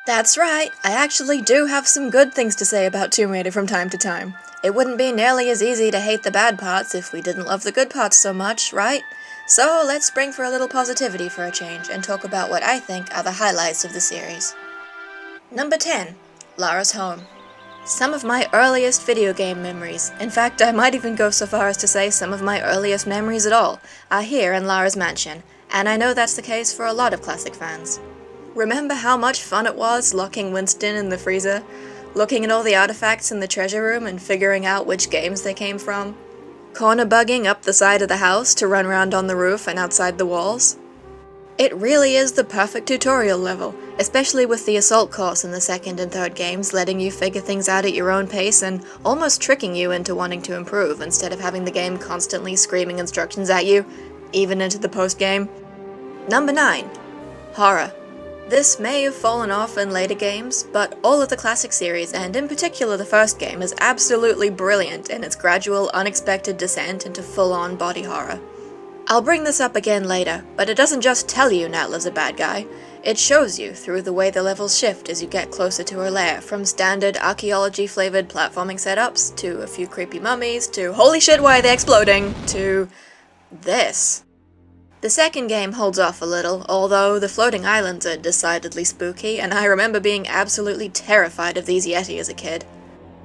That's right, I actually do have some good things to say about Tomb Raider from time to time. It wouldn't be nearly as easy to hate the bad parts if we didn't love the good parts so much, right? So let's spring for a little positivity for a change and talk about what I think are the highlights of the series. Number 10. Lara's Home. Some of my earliest video game memories, in fact I might even go so far as to say some of my earliest memories at all, are here in Lara's mansion, and I know that's the case for a lot of classic fans. Remember how much fun it was locking Winston in the freezer, looking at all the artifacts in the treasure room and figuring out which games they came from? Corner bugging up the side of the house to run around on the roof and outside the walls? It really is the perfect tutorial level, especially with the assault course in the second and third games letting you figure things out at your own pace and almost tricking you into wanting to improve instead of having the game constantly screaming instructions at you, even into the post-game. Number 9. Horror. This may have fallen off in later games, but all of the classic series, and in particular the first game, is absolutely brilliant in its gradual, unexpected descent into full-on body horror. I'll bring this up again later, but it doesn't just tell you Natla's a bad guy, it shows you through the way the levels shift as you get closer to her lair, from standard archaeology-flavored platforming setups, to a few creepy mummies, to holy shit why are they exploding, to this. The second game holds off a little, although the floating islands are decidedly spooky, and I remember being absolutely terrified of these Yeti as a kid.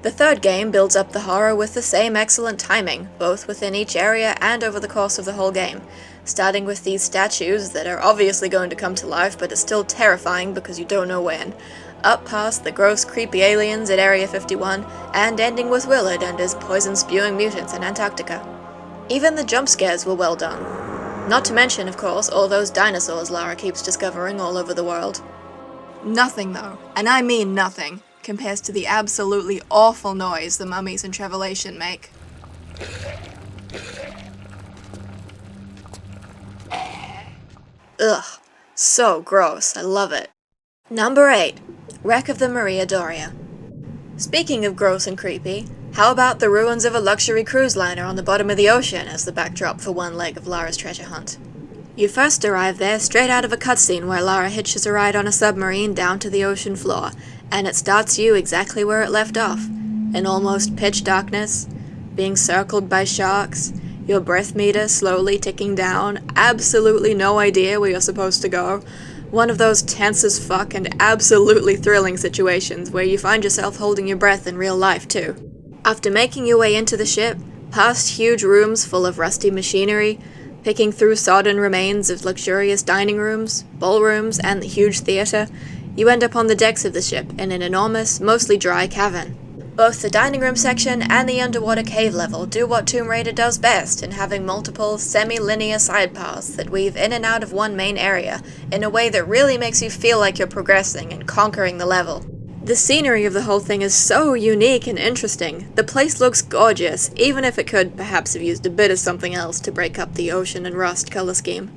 The third game builds up the horror with the same excellent timing, both within each area and over the course of the whole game, starting with these statues that are obviously going to come to life but are still terrifying because you don't know when, up past the gross creepy aliens at Area 51, and ending with Willard and his poison-spewing mutants in Antarctica. Even the jump scares were well done. Not to mention, of course, all those dinosaurs Lara keeps discovering all over the world. Nothing, though, and I mean nothing, compares to the absolutely awful noise the mummies in Trevelation make. Ugh, so gross, I love it. Number 8. Wreck of the Maria Doria. Speaking of gross and creepy, how about the ruins of a luxury cruise liner on the bottom of the ocean as the backdrop for one leg of Lara's treasure hunt? You first arrive there straight out of a cutscene where Lara hitches a ride on a submarine down to the ocean floor, and it starts you exactly where it left off, in almost pitch darkness, being circled by sharks, your breath meter slowly ticking down, absolutely no idea where you're supposed to go. One of those tense as fuck and absolutely thrilling situations where you find yourself holding your breath in real life too. After making your way into the ship, past huge rooms full of rusty machinery, picking through sodden remains of luxurious dining rooms, ballrooms, and the huge theater, you end up on the decks of the ship in an enormous, mostly dry cavern. Both the dining room section and the underwater cave level do what Tomb Raider does best in having multiple, semi-linear side paths that weave in and out of one main area in a way that really makes you feel like you're progressing and conquering the level. The scenery of the whole thing is so unique and interesting. The place looks gorgeous, even if it could perhaps have used a bit of something else to break up the ocean and rust color scheme.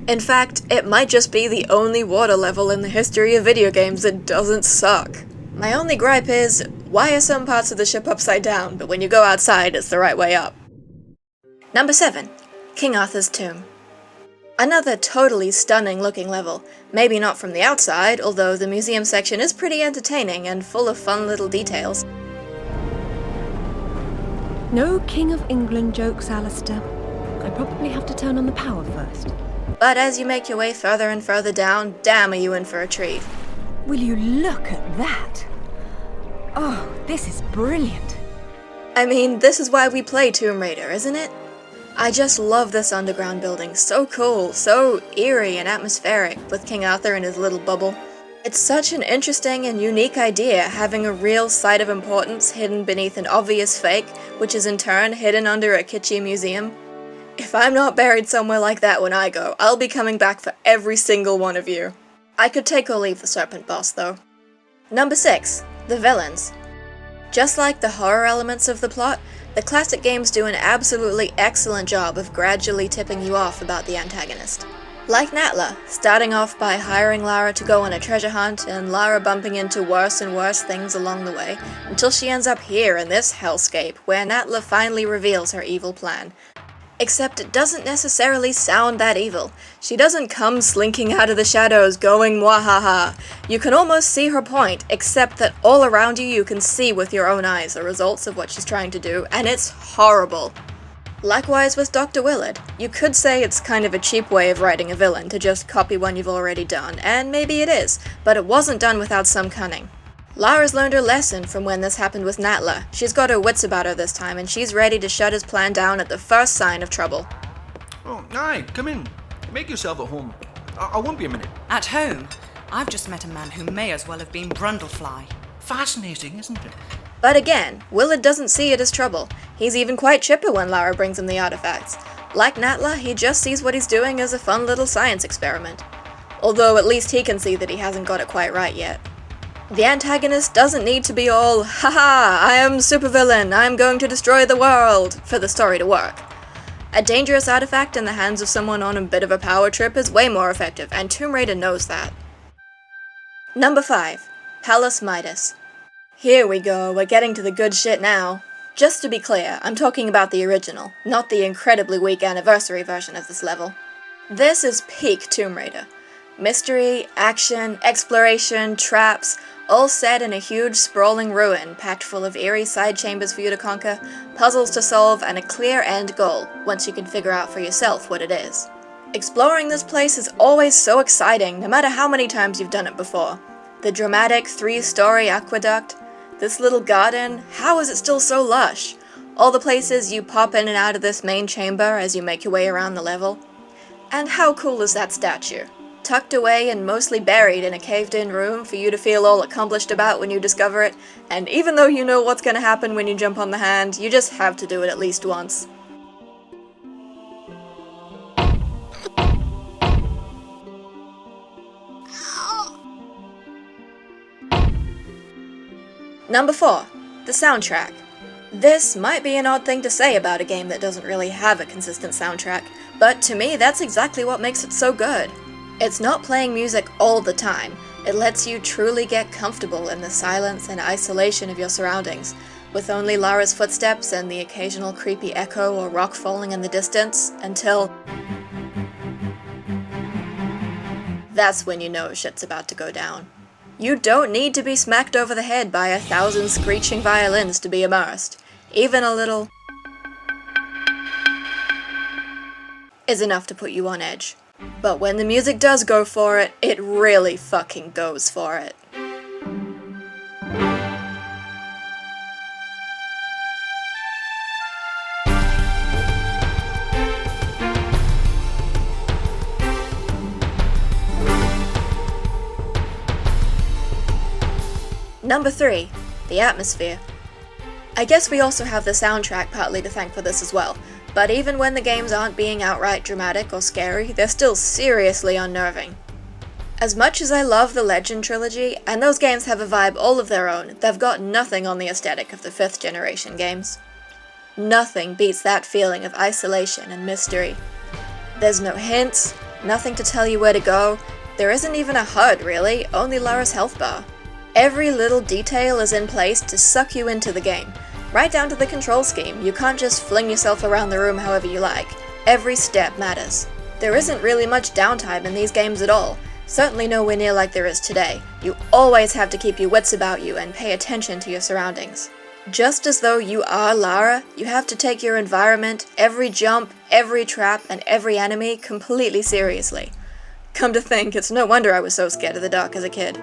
In fact, it might just be the only water level in the history of video games that doesn't suck. My only gripe is, why are some parts of the ship upside down, but when you go outside it's the right way up? Number 7. King Arthur's Tomb. Another totally stunning looking level, maybe not from the outside, although the museum section is pretty entertaining and full of fun little details. No King of England jokes, Alistair. I probably have to turn on the power first. But as you make your way further and further down, damn are you in for a treat. Will you look at that? Oh, this is brilliant. I mean, this is why we play Tomb Raider, isn't it? I just love this underground building, so cool, so eerie and atmospheric, with King Arthur in his little bubble. It's such an interesting and unique idea, having a real site of importance hidden beneath an obvious fake, which is in turn hidden under a kitschy museum. If I'm not buried somewhere like that when I go, I'll be coming back for every single one of you. I could take or leave the Serpent Boss, though. Number 6. The Villains. Just like the horror elements of the plot, the classic games do an absolutely excellent job of gradually tipping you off about the antagonist. Like Natla, starting off by hiring Lara to go on a treasure hunt, and Lara bumping into worse and worse things along the way, until she ends up here in this hellscape, where Natla finally reveals her evil plan. Except it doesn't necessarily sound that evil. She doesn't come slinking out of the shadows going mwahaha. You can almost see her point, except that all around you can see with your own eyes the results of what she's trying to do, and it's horrible. Likewise with Dr. Willard. You could say it's kind of a cheap way of writing a villain to just copy one you've already done, and maybe it is, but it wasn't done without some cunning. Lara's learned her lesson from when this happened with Natla. She's got her wits about her this time, and she's ready to shut his plan down at the first sign of trouble. Oh, aye, come in. Make yourself at home. I won't be a minute. At home? I've just met a man who may as well have been Brundlefly. Fascinating, isn't it? But again, Willard doesn't see it as trouble. He's even quite chipper when Lara brings him the artifacts. Like Natla, he just sees what he's doing as a fun little science experiment. Although at least he can see that he hasn't got it quite right yet. The antagonist doesn't need to be all, haha, I am supervillain, I'm going to destroy the world, for the story to work. A dangerous artifact in the hands of someone on a bit of a power trip is way more effective, and Tomb Raider knows that. Number 5. Pallas Midas. Here we go, we're getting to the good shit now. Just to be clear, I'm talking about the original, not the incredibly weak anniversary version of this level. This is peak Tomb Raider. Mystery, action, exploration, traps, all set in a huge sprawling ruin packed full of eerie side chambers for you to conquer, puzzles to solve, and a clear end goal, once you can figure out for yourself what it is. Exploring this place is always so exciting, no matter how many times you've done it before. The dramatic 3-story aqueduct, this little garden, how is it still so lush? All the places you pop in and out of this main chamber as you make your way around the level. And how cool is that statue? Tucked away and mostly buried in a caved-in room for you to feel all accomplished about when you discover it, and even though you know what's gonna happen when you jump on the hand, you just have to do it at least once. Number 4. The soundtrack. This might be an odd thing to say about a game that doesn't really have a consistent soundtrack, but to me that's exactly what makes it so good. It's not playing music all the time. It lets you truly get comfortable in the silence and isolation of your surroundings, with only Lara's footsteps and the occasional creepy echo or rock falling in the distance, until... That's when you know shit's about to go down. You don't need to be smacked over the head by 1,000 screeching violins to be immersed. Even a little... is enough to put you on edge. But when the music does go for it, it really fucking goes for it. Number 3. The atmosphere. I guess we also have the soundtrack partly to thank for this as well. But even when the games aren't being outright dramatic or scary, they're still seriously unnerving. As much as I love the Legend trilogy, and those games have a vibe all of their own, they've got nothing on the aesthetic of the 5th generation games. Nothing beats that feeling of isolation and mystery. There's no hints, nothing to tell you where to go, there isn't even a HUD really, only Lara's health bar. Every little detail is in place to suck you into the game. Right down to the control scheme, you can't just fling yourself around the room however you like. Every step matters. There isn't really much downtime in these games at all, certainly nowhere near like there is today. You always have to keep your wits about you and pay attention to your surroundings. Just as though you are Lara, you have to take your environment, every jump, every trap, and every enemy completely seriously. Come to think, it's no wonder I was so scared of the dark as a kid.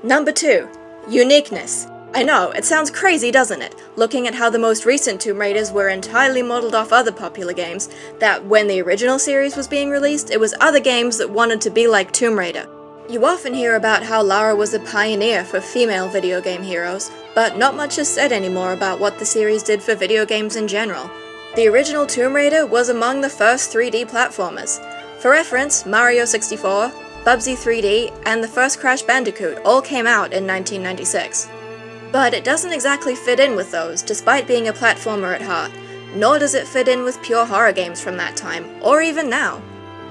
Number 2. Uniqueness. I know, it sounds crazy, doesn't it? Looking at how the most recent Tomb Raiders were entirely modeled off other popular games, that when the original series was being released, it was other games that wanted to be like Tomb Raider. You often hear about how Lara was a pioneer for female video game heroes, but not much is said anymore about what the series did for video games in general. The original Tomb Raider was among the first 3D platformers. For reference, Mario 64, Bubsy 3D, and the first Crash Bandicoot all came out in 1996. But it doesn't exactly fit in with those, despite being a platformer at heart, nor does it fit in with pure horror games from that time, or even now.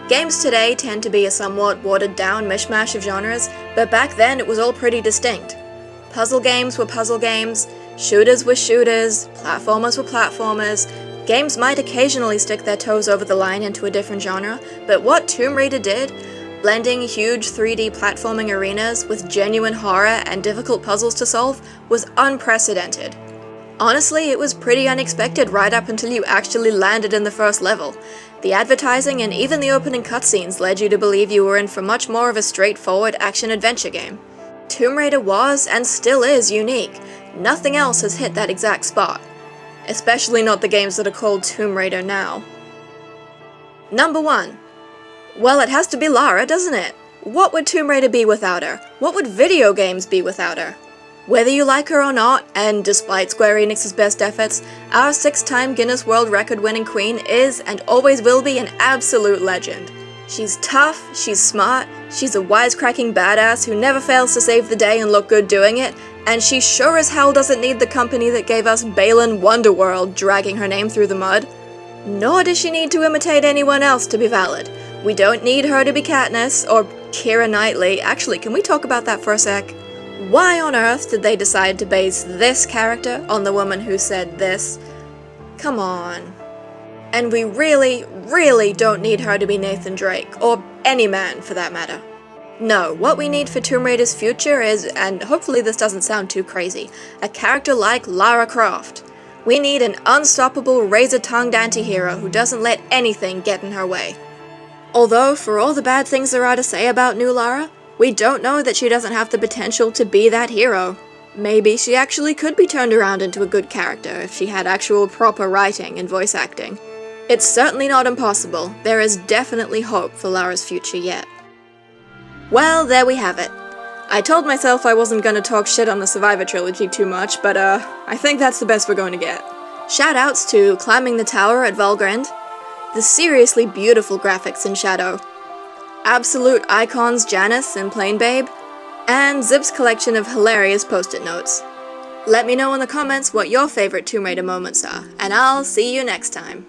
Games today tend to be a somewhat watered-down mishmash of genres, but back then it was all pretty distinct. Puzzle games were puzzle games, shooters were shooters, platformers were platformers, Games might occasionally stick their toes over the line into a different genre, but what Tomb Raider did, blending huge 3D platforming arenas with genuine horror and difficult puzzles to solve, was unprecedented. Honestly, it was pretty unexpected right up until you actually landed in the first level. The advertising and even the opening cutscenes led you to believe you were in for much more of a straightforward action-adventure game. Tomb Raider was, and still is, unique. Nothing else has hit that exact spot. Especially not the games that are called Tomb Raider now. Number 1. Well, it has to be Lara, doesn't it? What would Tomb Raider be without her? What would video games be without her? Whether you like her or not, and despite Square Enix's best efforts, our 6-time Guinness World Record-winning queen is and always will be an absolute legend. She's tough, she's smart, she's a wisecracking badass who never fails to save the day and look good doing it, and she sure as hell doesn't need the company that gave us Balan Wonderworld dragging her name through the mud. Nor does she need to imitate anyone else to be valid. We don't need her to be Katniss, or Keira Knightley. Actually, can we talk about that for a sec? Why on earth did they decide to base this character on the woman who said this? Come on. And we really, really don't need her to be Nathan Drake, or any man for that matter. No, what we need for Tomb Raider's future is, and hopefully this doesn't sound too crazy, a character like Lara Croft. We need an unstoppable, razor-tongued anti-hero who doesn't let anything get in her way. Although, for all the bad things there are to say about new Lara, we don't know that she doesn't have the potential to be that hero. Maybe she actually could be turned around into a good character if she had actual proper writing and voice acting. It's certainly not impossible. There is definitely hope for Lara's future yet. Well, there we have it. I told myself I wasn't gonna talk shit on the Survivor trilogy too much, but I think that's the best we're going to get. Shoutouts to Climbing the Tower at Valgrind, the seriously beautiful graphics in Shadow, absolute icons Janice and Plain Babe, and Zip's collection of hilarious post-it notes. Let me know in the comments what your favorite Tomb Raider moments are, and I'll see you next time.